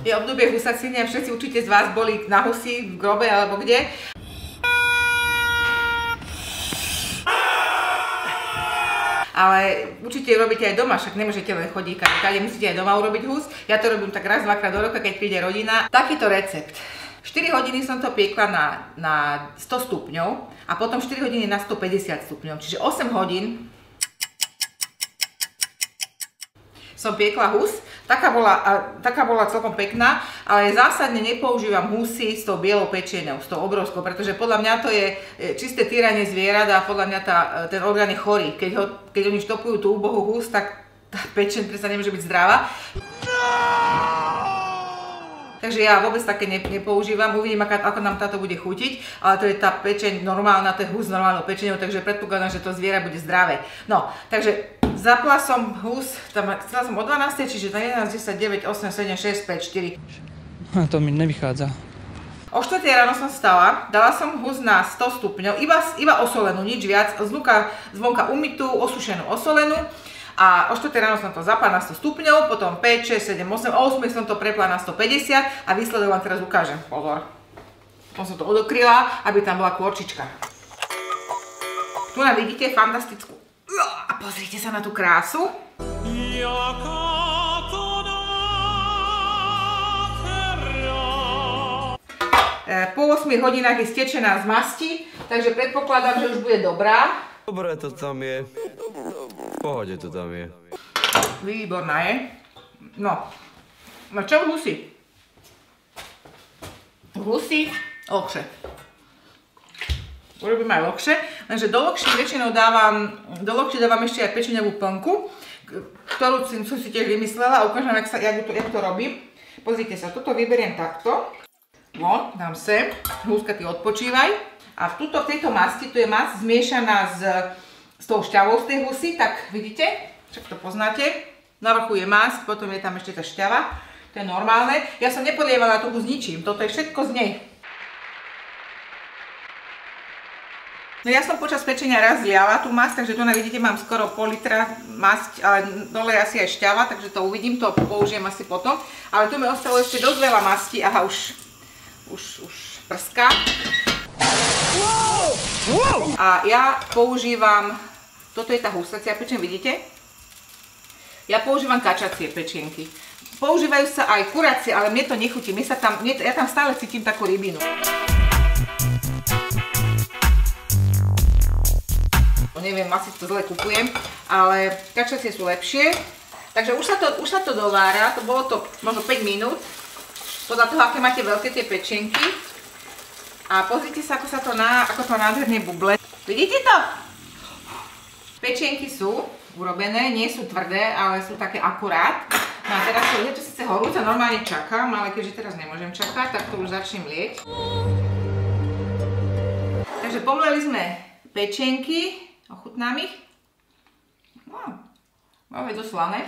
Je obdobie husacíne, všetci určite z vás boli na husi, v grobe alebo kde. Ale určite robíte aj doma, však nemôžete len chodiť kade, musíte aj doma urobiť hus. Ja to robím tak raz, dvakrát do roka, keď príde rodina. Takýto recept. 4 hodiny som to piekla na 100 stupňov a potom 4 hodiny na 150 stupňov, čiže 8 hodín som piekla hus. Taká bola celkom pekná, ale zásadne nepoužívam husy s tou bielou pečenou, s tou obrovskou, pretože podľa mňa to je čisté týranie zvierat a podľa mňa ten orgán je chorý. Keď oni štopujú tú úbohú hus, tak tá pečeň predsa nemôže byť zdravá. Takže ja vôbec také nepoužívam, uvidím, ako nám táto bude chutiť, ale to je tá pečeň normálna, to je hus s normálnou pečeňou, takže predpokladám, že to zviera bude zdravé. No, takže zapla som hus, chcela som o 12, čiže na 11, 10, 9, 8, 7, 6, 5, 4. To mi nevychádza. O 4 ráno som stala, dala som hus na 100 stupňov, iba osolenú, nič viac, zvonka umytú, osušenú osolenú. A o 4 ráno som to zapla na 100 stupňov, potom 5, 6, 7, 8, o 8 som to prepla na 150 a výsledok vám teraz ukážem. Pozor. Potom som to odokryla, aby tam bola kôrčička. Tu nám vidíte fantastickú. A pozrite sa na tú krásu. Po 8 hodinách je stečená z masti, takže predpokladám, že už bude dobrá. Dobre to tam je. V pohode to tam je. Výborná je. No. A čo husy? Husy lokše. Urobím aj lokše, lenže do lokši väčšinou dávam ešte aj pečeňovú plnku, ktorú som si tiež vymyslela a ukážem, jak to robím. Pozrite sa, toto vyberiem takto. No, dám sem. Húska, ty odpočívaj. A v tejto masti, tu je masť zmiešaná s tou šťavou z tej husy, tak vidíte, však to poznáte. Na vrchu je masť, potom je tam ešte tá šťava. To je normálne. Ja som nepodlievala tú hus ničím, toto je všetko z nej. No ja som počas pečenia raz zliala tú masť, takže tu vidíte, mám skoro pol litra masť, ale dole je asi aj šťava, takže to uvidím, to použijem asi potom. Ale tu mi ostalo ešte dosť veľa masti, aha, už prská. A ja používam, toto je tá husacia pečeň, vidíte? Ja používam kačacie pečenky. Používajú sa aj kuracie, ale mne to nechutí, ja tam stále cítim takú rybinu. Neviem, asi to zle kupujem, ale kačacie sú lepšie. Takže už sa to dovára, to bolo to možno 5 minút, podľa toho, aké máte veľké tie pečenky. A pozrite sa, ako to nádherne buble. Vidíte to? Pečenky sú urobené, nie sú tvrdé, ale sú také akurát. No a teraz je to síce horúce, normálne čakám, ale keďže teraz nemôžem čakať, tak to už začnem lieť. Takže pomleli sme pečenky. Ochutnám ich. Máme dosť slané.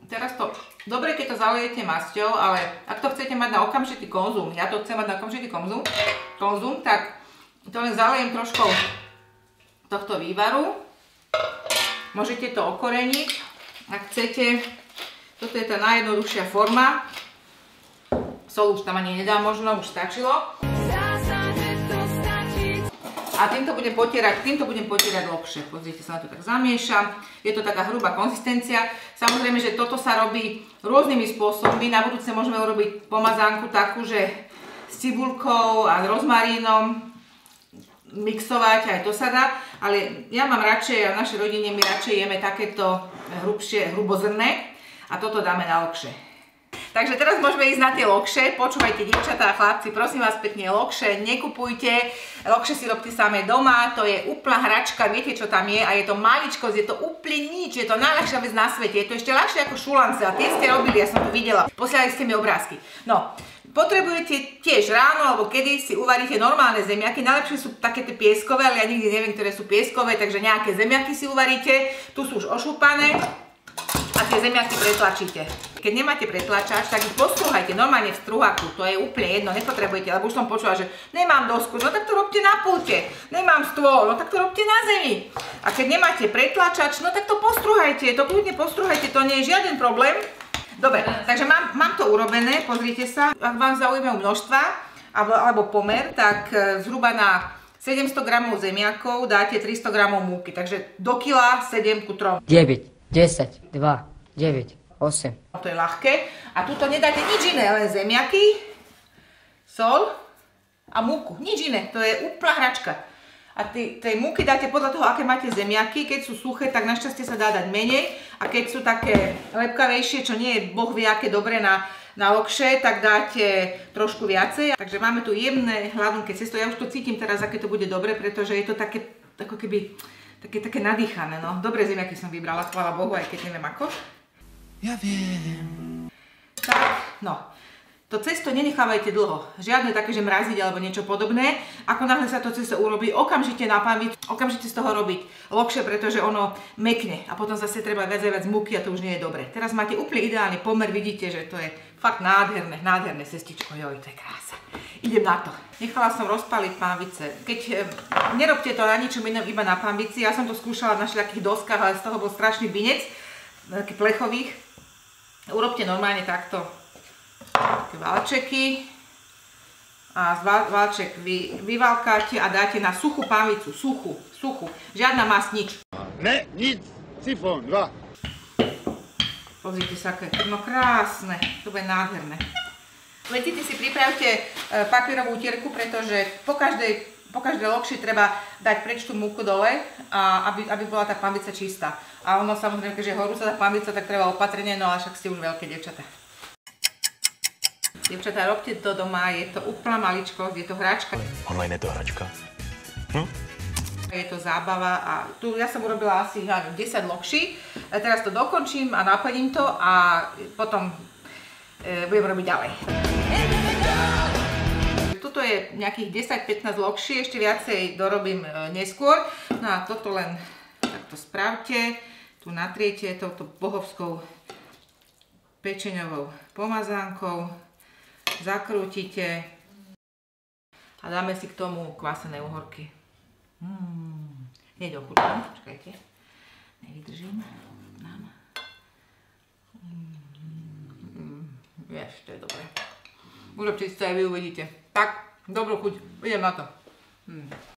Teraz to, dobre keď to zaliejete masťou, ale ak to chcete mať na okamžitý konzum, ja to chcem mať na okamžitý konzum, tak to len zalejem troškou tohto vývaru. Môžete to okoreniť, ak chcete. Toto je tá najjednoduchšia forma. Sol už tam ani nedám možno, už stačilo. A týmto budem potierať lokše. Pozrite sa na to, tak zamiešam. Je to taká hrubá konzistencia. Samozrejme, že toto sa robí rôznymi spôsobmi. Na budúce môžeme urobiť pomazánku takú, že s cibulkou a s rozmarínom mixovať, aj to sa dá. Ale ja mám radšej, a v našej rodine my radšej jeme takéto hrubozrné. A toto dáme na lokše. Takže teraz môžeme ísť na tie lokše. Počúvajte, dievčatá a chlapci, prosím vás pekne, lokše nekupujte. Lokše si robte samé doma, to je úplná hračka, viete čo tam je a je to maličkosť, je to úplne nič, je to najľahšia vec na svete. Je to ešte ľahšie ako šulance a tie ste robili, ja som to videla. Posielali ste mi obrázky. No, potrebujete tiež ráno alebo kedy si uvaríte normálne zemiaky. Najlepšie sú také tie pieskové, ale ja nikdy neviem, ktoré sú pieskové, takže nejaké zemiaky si uvaríte. Tu sú už ošúpané. A tie zemiaky pretlačíte. Keď nemáte pretlačač, tak ich postrúhajte normálne v strúhaku. To je úplne jedno, nepotrebujete, lebo už som počula, že nemám dosku, no tak to robte na pulte. Nemám stôl, no tak to robte na zemi. A keď nemáte pretlačač, no tak to postrúhajte, to kľudne postrúhajte, to nie je žiaden problém. Dobre, takže mám to urobené, pozrite sa. Ak vám zaujímajú množstva alebo pomer, tak zhruba na 700 g zemiakov dáte 300 g múky. Takže do kila 7 ku 3. 9, 10, 2, 9, 8. To je ľahké. A tuto nedáte nič iné, len zemiaky, sol a múku. Nič iné, to je úplná hračka. A tej múky dáte podľa toho, aké máte zemiaky. Keď sú suché, tak našťastie sa dá dať menej. A keď sú také lepkavejšie, čo nie je boh vie aké dobré na lokše, tak dáte trošku viacej. Takže máme tu jemné hladunké cesto. Ja už to cítim teraz, aké to bude dobre, pretože je to také, ako keby, také nadýchané. No. Dobré zemiaky som vybrala, chvála Bohu, aj keď neviem ako. Ja viem. Tak, no. To cesto nenechávajte dlho. Žiadne také, že mraziť alebo niečo podobné. Ako náhle sa to cesto urobí, okamžite na pánvicu, okamžite z toho robiť lokše, pretože ono mekne. A potom zase treba viac múky a to už nie je dobre. Teraz máte úplne ideálny pomer, vidíte, že to je fakt nádherné cestičko. Joj, to je krása. Idem na to. Nechala som rozpáliť pánvice. Keď nerobte to na ničom inom, iba na pánvici. Ja som to skúšala na všelijakých doskách, ale z toho bol strašný binec, takých plechových. Urobte normálne takto. Také valčeky a z valček vyvalkáte a dáte na suchú pánvicu, suchú, žiadna masť, nič. Ne, nic, sifón, 2. Pozrite sa, aké je krásne, to bude nádherné. Lecite si pripravte papierovú utierku, pretože po každej lokši treba dať preč tú múku dole, aby bola tá pánvica čistá. A ono samozrejme, keďže je horúca tá pánvica, tak treba opatrne, no ale však ste už veľké dievčatá. Dievčatá, robte to doma, je to úplná maličkosť, je to hračka. Online je to hračka. Je to zábava a tu ja som urobila asi 10 lokší. Teraz to dokončím a naplním to a potom budem robiť ďalej. Tuto je nejakých 10-15 lokší, ešte viacej dorobím neskôr. No a toto len takto spravte. Tu natriete touto bohovskou pečeňovou pomazánkou. Zakrútite a dáme si k tomu kvasené uhorky. Hneď ochutnám, počkajte, nevydržím. Dám. Vieš, to je dobré. Urobte si to aj vy uvidíte. Tak, dobrú chuť, idem na to.